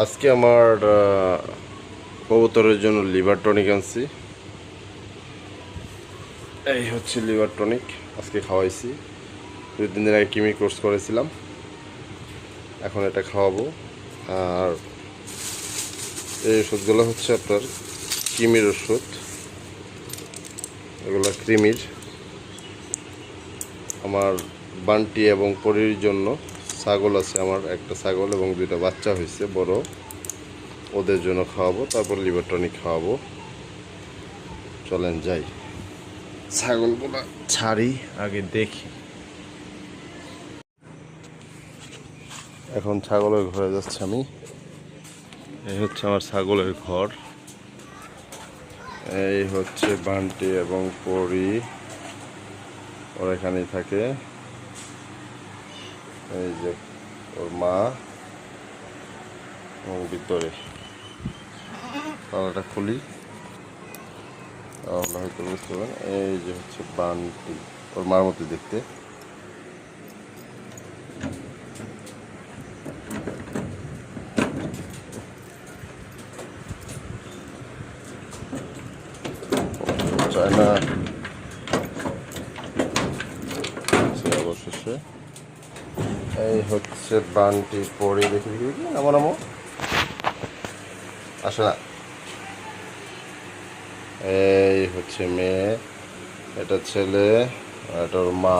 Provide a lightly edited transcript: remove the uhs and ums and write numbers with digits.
আজকে আমার কবুতরের জন্য লিভার টনিক আনছি। এই হচ্ছে লিভার টনিক, আজকে খাওয়াইছি। 2-3 দিন আগে কিমি কোর্স করেছিলাম, এখন এটা খাওয়াবো। আর এই ওষুধগুলো হচ্ছে আপনার কিমির ওষুধ, এগুলো কৃমির। আমার বান্টি এবং পরির জন্য ছাগল আছে, আমার একটা ছাগল এবং 2টা বাচ্চা হয়েছে বড়, ওদের জন্য খাওয়াবো, তারপর লিভার টনিক খাওয়াবো। চলেন যাই, ছাগলগুলো ছাড়ি, আগে দেখি। এখন ছাগলের ঘরে যাচ্ছি আমি। এই হচ্ছে আমার ছাগলের ঘর, এই হচ্ছে বান্টি এবং পরি, ওর এখানেই থাকে। এই যে ওর মা, এবং ভিতরে তালাটা খুলি, আপনারা হয়তো বুঝতে পারেন। এই যে হচ্ছে বান্টি, ওর মার মতো দেখতে। চায়না অবশেষে। এই হচ্ছে বান্টি পরি, দেখি দেখি আমার নামও আসে না। এই হচ্ছে মেয়ে, এটা ছেলে, আর এটা ওর মা।